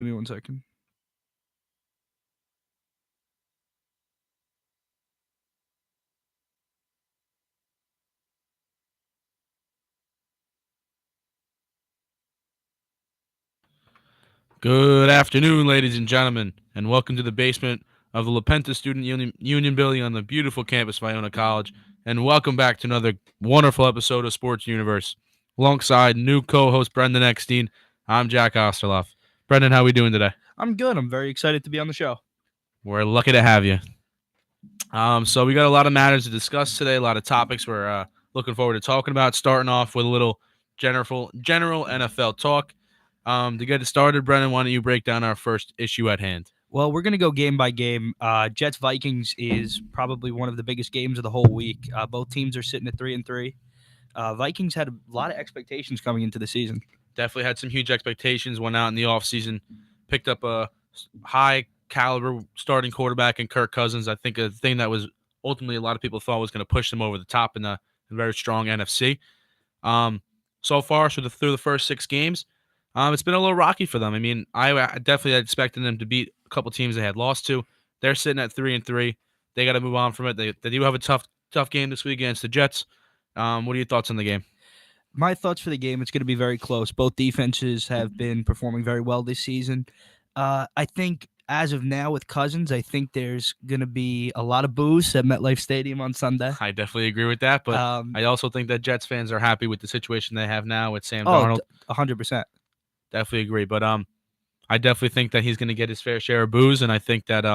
Give me 1 second. Good afternoon, ladies and gentlemen, and welcome to the basement of the LaPenta Student Union Building on the beautiful campus of Iona College. And welcome back to another wonderful episode of Sports Universe. Alongside new co-host Brendan Eckstein, I'm Jack Osterloff. Brendan, how are we doing today? I'm good. I'm very excited to be on the show. We're lucky to have you. So we got a lot of matters to discuss today, a lot of topics we're looking forward to talking about. Starting off with a little general NFL talk. To get it started, Brendan, why don't you break down our first issue at hand? Well, we're going to go game by game. Jets Vikings is probably one of the biggest games of the whole week. Both teams are sitting at 3-3. Vikings had a lot of expectations coming into the season. Definitely had some huge expectations. Went out in the offseason, picked up a high caliber starting quarterback in Kirk Cousins. I think a thing that was ultimately a lot of people thought was going to push them over the top in a very strong NFC. So far, through the first 6 games, it's been a little rocky for them. I mean, I definitely had expected them to beat a couple teams they had lost to. They're sitting at 3-3. They got to move on from it. They do have a tough game this week against the Jets. What are your thoughts on the game? My thoughts for the game, it's going to be very close. Both defenses have been performing very well this season. I think as of now with Cousins, I think there's going to be a lot of boos at MetLife Stadium on Sunday. I definitely agree with that, but Um, I also think that Jets fans are happy with the situation they have now with Sam oh, Darnold. 100%. Definitely agree, but I definitely think that he's going to get his fair share of boos, and I think that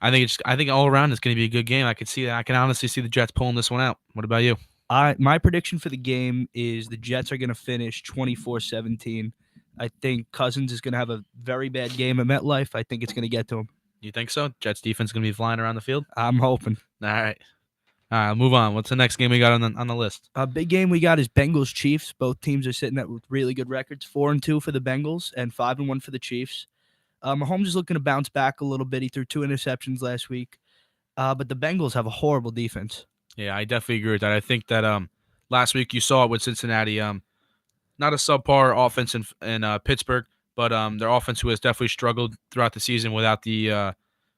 I think all around it's going to be a good game. I could see that. I can honestly see the Jets pulling this one out. What about you? My prediction for the game is the Jets are going to finish 24-17. I think Cousins is going to have a very bad game at MetLife. I think it's going to get to him. You think so? Jets defense going to be flying around the field? I'm hoping. All right. All right, move on. What's the next game we got on the list? A big game we got is Bengals Chiefs. Both teams are sitting at really good records: 4-2 for the Bengals and 5-1 for the Chiefs. Mahomes is looking to bounce back a little bit. He threw 2 interceptions last week, but the Bengals have a horrible defense. Yeah, I definitely agree with that. I think that last week you saw it with Cincinnati. Not a subpar offense in Pittsburgh, but their offense who has definitely struggled throughout the season without the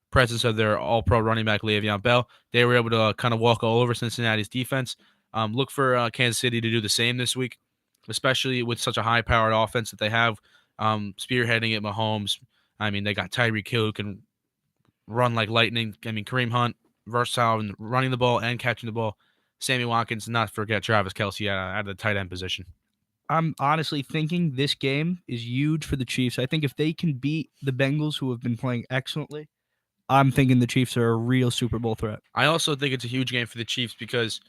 presence of their All-Pro running back Le'Veon Bell. They were able to kind of walk all over Cincinnati's defense. Look for Kansas City to do the same this week, especially with such a high-powered offense that they have, spearheading it. Mahomes. I mean, they got Tyreek Hill who can run like lightning. I mean, Kareem Hunt, versatile in running the ball and catching the ball. Sammy Watkins, not forget Travis Kelce out of the tight end position. I'm honestly thinking this game is huge for the Chiefs. I think if they can beat the Bengals, who have been playing excellently, I'm thinking the Chiefs are a real Super Bowl threat. I also think it's a huge game for the Chiefs because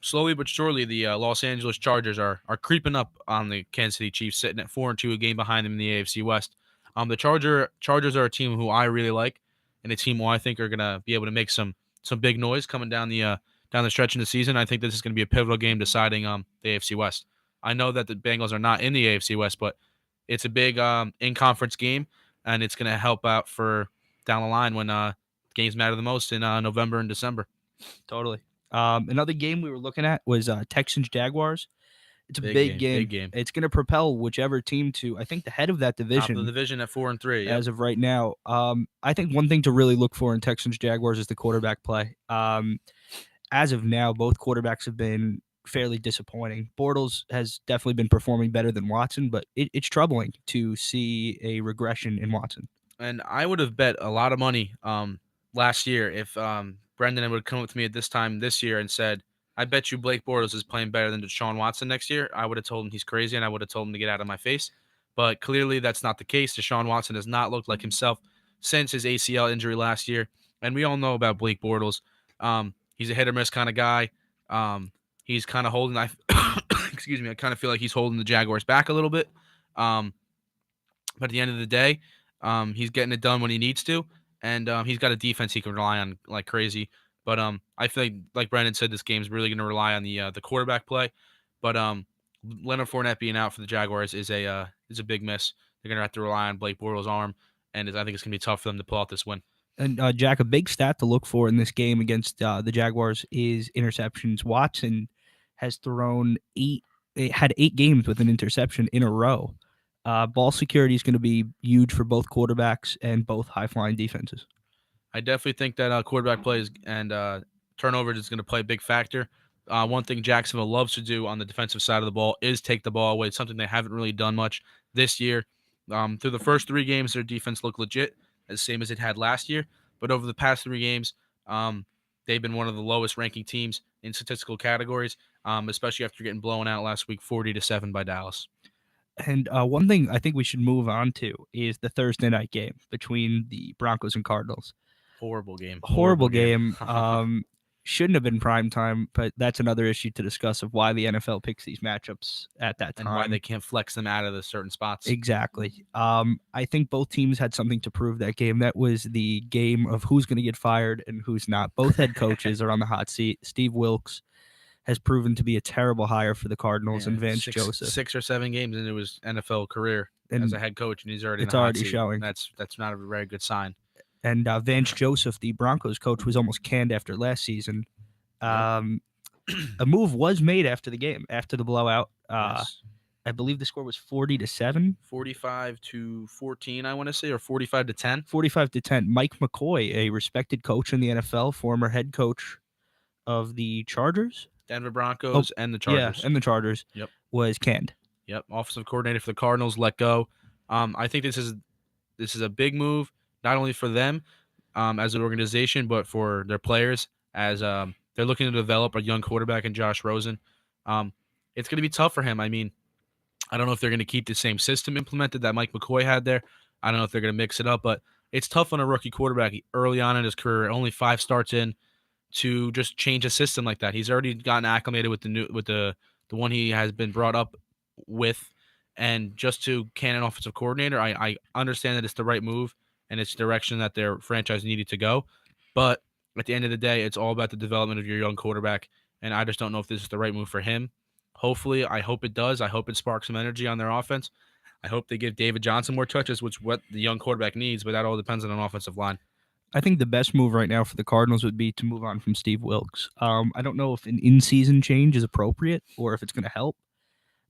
slowly but surely the Los Angeles Chargers are creeping up on the Kansas City Chiefs, sitting at 4-2, a game behind them in the AFC West. The Chargers are a team who I really like, and a team who I think are gonna be able to make some big noise coming down the stretch in the season. I think this is gonna be a pivotal game deciding the AFC West. I know that the Bengals are not in the AFC West, but it's a big in conference game, and it's gonna help out for down the line when games matter the most in November and December. Totally. Another game we were looking at was Texans Jaguars. It's a Big big game, big game. game. It's going to propel whichever team to, I think, the head of that Top of the division division at 4-3. Yep. as of right now. I think one thing to really look for in Texans Jaguars is the quarterback play. As of now, both quarterbacks have been fairly disappointing. Bortles has definitely been performing better than Watson, but it's troubling to see a regression in Watson. And I would have bet a lot of money last year if Brendan would come up to me at this time this year and said, I bet you Blake Bortles is playing better than Deshaun Watson next year. I would have told him he's crazy and I would have told him to get out of my face. But clearly that's not the case. Deshaun Watson has not looked like himself since his ACL injury last year. And we all know about Blake Bortles. He's a hit or miss kind of guy. He's kind of holding, excuse me, I kind of feel like he's holding the Jaguars back a little bit. Um, but at the end of the day, he's getting it done when he needs to, and he's got a defense he can rely on like crazy. But I feel like Brandon said, this game's really going to rely on the quarterback play. But Leonard Fournette being out for the Jaguars is a big miss. They're going to have to rely on Blake Bortles' arm, and I think it's going to be tough for them to pull out this win. And Jack, a big stat to look for in this game against the Jaguars is interceptions. Watson has thrown had 8 games with an interception in a row. Ball security is going to be huge for both quarterbacks and both high-flying defenses. I definitely think that quarterback play and turnovers is going to play a big factor. One thing Jacksonville loves to do on the defensive side of the ball is take the ball away. It's something they haven't really done much this year. Through the first 3 games, their defense looked legit, the same as it had last year. But over the past 3 games, they've been one of the lowest ranking teams in statistical categories, especially after getting blown out last week 40-7 by Dallas. And one thing I think we should move on to is the Thursday night game between the Broncos and Cardinals. Horrible game. Horrible game. Shouldn't have been prime time, but that's another issue to discuss of why the NFL picks these matchups at that time. And why they can't flex them out of the certain spots. Exactly. I think both teams had something to prove that game. That was the game of who's going to get fired and who's not. Both head coaches are on the hot seat. Steve Wilks has proven to be a terrible hire for the Cardinals, and Vance Joseph. 6 or 7 games into his NFL career as a head coach, and he's already it's already showing. That's not a very good sign. And Vance Joseph, the Broncos coach, was almost canned after last season. A move was made after the game, after the blowout. Yes. I believe the score was 40-7. 45-14, I want to say, or 45-10. 45-10. Mike McCoy, a respected coach in the NFL, former head coach of the Chargers. Denver Broncos and the Chargers. Yeah, and the Chargers. Yep. Was canned. Yep. Offensive coordinator for the Cardinals let go. I think this is a big move, not only for them as an organization, but for their players as they're looking to develop a young quarterback in Josh Rosen. It's going to be tough for him. I mean, I don't know if they're going to keep the same system implemented that Mike McCoy had there. I don't know if they're going to mix it up, but it's tough on a rookie quarterback early on in his career, only 5 starts in, to just change a system like that. He's already gotten acclimated with the one he has been brought up with, and just to can an offensive coordinator, I understand that it's the right move and it's the direction that their franchise needed to go. But at the end of the day, it's all about the development of your young quarterback, and I just don't know if this is the right move for him. Hopefully, I hope it does. I hope it sparks some energy on their offense. I hope they give David Johnson more touches, which is what the young quarterback needs, but that all depends on an offensive line. I think the best move right now for the Cardinals would be to move on from Steve Wilks. I don't know if an in-season change is appropriate or if it's going to help,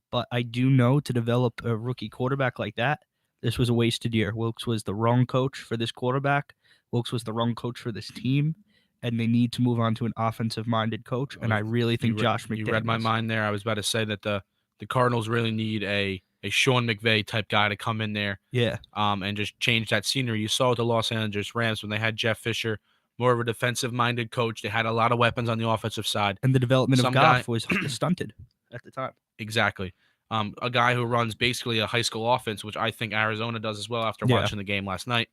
but I do know to develop a rookie quarterback like that, this was a wasted year. Wilks was the wrong coach for this quarterback. Wilks was the wrong coach for this team, and they need to move on to an offensive-minded coach, and I really think Josh McDaniels. You read my mind there. I was about to say that the Cardinals really need a Sean McVay type guy to come in there, and just change that scenery. You saw with the Los Angeles Rams when they had Jeff Fisher, more of a defensive-minded coach. They had a lot of weapons on the offensive side, and the development of Goff was stunted at the time. Exactly, a guy who runs basically a high school offense, which I think Arizona does as well. After watching the game last night,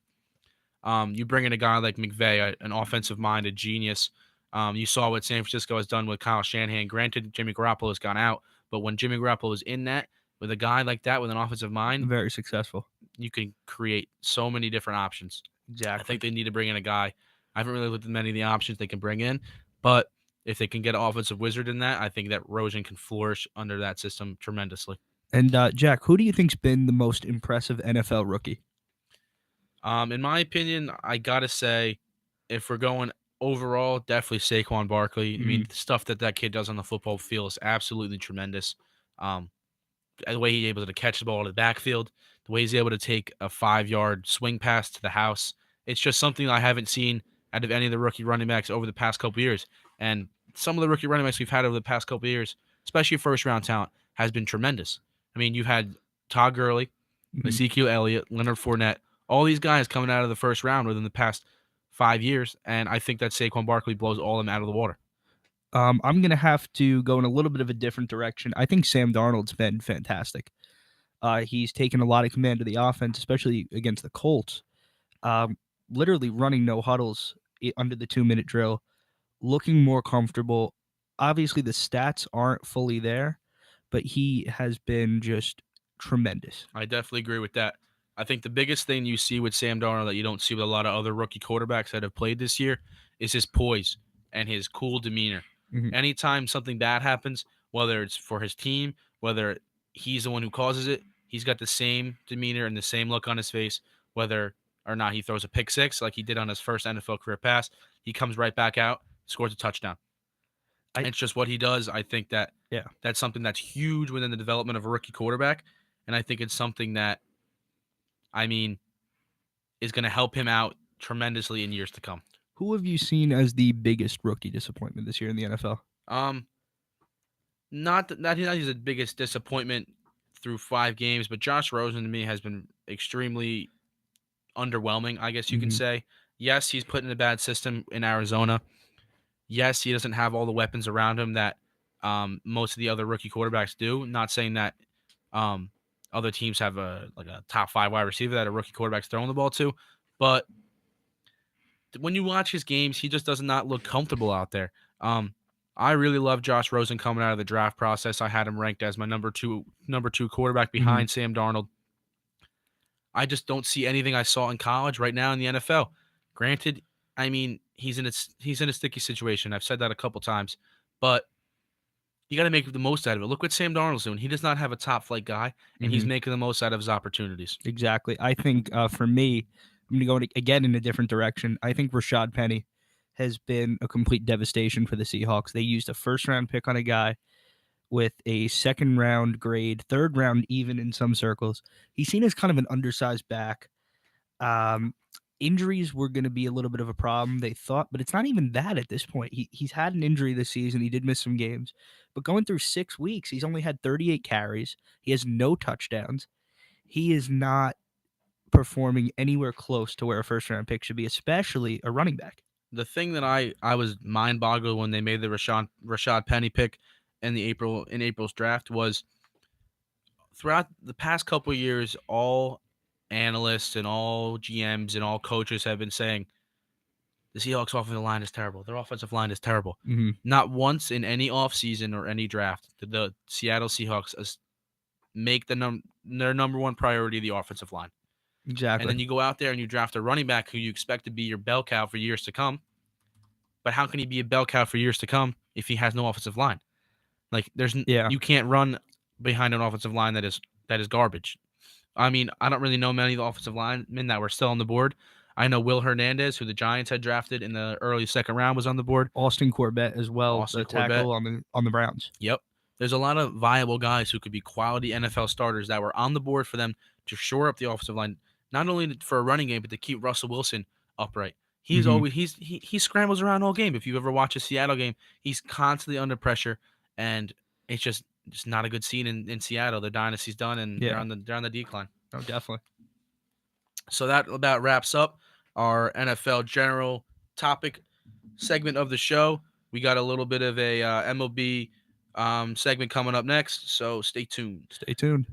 you bring in a guy like McVay, an offensive-minded genius. You saw what San Francisco has done with Kyle Shanahan. Granted, Jimmy Garoppolo has gone out, but when Jimmy Garoppolo was in that, with a guy like that with an offensive mind, very successful. You can create so many different options. Exactly. I think they need to bring in a guy. I haven't really looked at many of the options they can bring in, but if they can get an offensive wizard in that, I think that Rosen can flourish under that system tremendously. And Jack, who do you think's been the most impressive NFL rookie? In my opinion, I gotta say, if we're going overall, definitely Saquon Barkley. I mean, the stuff that kid does on the football field is absolutely tremendous. The way he's able to catch the ball in the backfield, the way he's able to take a 5-yard swing pass to the house. It's just something I haven't seen out of any of the rookie running backs over the past couple of years. And some of the rookie running backs we've had over the past couple of years, especially first-round talent, has been tremendous. I mean, you've had Todd Gurley, Ezekiel Elliott, Leonard Fournette, all these guys coming out of the first round within the past 5 years, and I think that Saquon Barkley blows all of them out of the water. I'm going to have to go in a little bit of a different direction. I think Sam Darnold's been fantastic. He's taken a lot of command of the offense, especially against the Colts. Literally running no huddles under the 2-minute drill, looking more comfortable. Obviously, the stats aren't fully there, but he has been just tremendous. I definitely agree with that. I think the biggest thing you see with Sam Darnold that you don't see with a lot of other rookie quarterbacks that have played this year is his poise and his cool demeanor. Anytime something bad happens, whether it's for his team, whether he's the one who causes it, he's got the same demeanor and the same look on his face, whether or not he throws a pick six like he did on his first NFL career pass. He comes right back out, scores a touchdown. It's just what he does. I think that that's something that's huge within the development of a rookie quarterback. and I think it's something that, I mean, is going to help him out tremendously in years to come. Who have you seen as the biggest rookie disappointment this year in the NFL? Um, not he's the biggest disappointment through 5 games, but Josh Rosen to me has been extremely underwhelming, I guess you can Mhm. say. Yes, he's put in a bad system in Arizona. Yes, he doesn't have all the weapons around him that most of the other rookie quarterbacks do. Not saying that um, other teams have a top 5 wide receiver that a rookie quarterback's throwing the ball to, but when you watch his games, he just does not look comfortable out there. I really love Josh Rosen coming out of the draft process. I had him ranked as my number two quarterback Mhm. behind Sam Darnold. I just don't see anything I saw in college right now in the NFL. Granted, I mean he's in a sticky situation. I've said that a couple times, but you got to make the most out of it. Look what Sam Darnold's doing. He does not have a top flight guy, and he's Mhm. making the most out of his opportunities. Exactly. I think for me, I'm going to go again in a different direction. I think Rashad Penny has been a complete devastation for the Seahawks. They used a first round pick on a guy with a second round grade, third round even in some circles. He's seen as kind of an undersized back. Um, Injuries were going to be a little bit of a problem, they thought, but it's not even that at this point. He's had an injury this season. He did miss some games, but going through 6 weeks, he's only had 38 carries. He has no touchdowns. He is not performing anywhere close to where a first round pick should be, especially a running back. The thing that I was mind boggled when they made the Rashad Penny pick in April's draft was throughout the past couple of years, all analysts and all GMs and all coaches have been saying the Seahawks offensive line is terrible. Their offensive line is terrible. Mm-hmm. Not once in any offseason or any draft did the Seattle Seahawks make their number one priority the offensive line. And Exactly. then you go out there and you draft a running back who you expect to be your bell cow for years to come. But how can he be a bell cow for years to come if he has no offensive line? Like Yeah. you can't run behind an offensive line that is garbage. I mean, I don't really know many of the offensive linemen that were still on the board. I know Will Hernandez, who the Giants had drafted in the early second round, was on the board. Austin Corbett as well, Austin the Corbett. tackle on the Browns. Yep. There's a lot of viable guys who could be quality NFL starters that were on the board for them to shore up the offensive line, not only for a running game, but to keep Russell Wilson upright. He's Mm-hmm. always he scrambles around all game. If you ever watch a Seattle game, he's constantly under pressure, and it's just not a good scene in Seattle. Their dynasty's done, and Yeah. they're on the decline. Oh, definitely. So that about wraps up our NFL general topic segment of the show. We got a little bit of a MLB segment coming up next, so stay tuned. Stay tuned.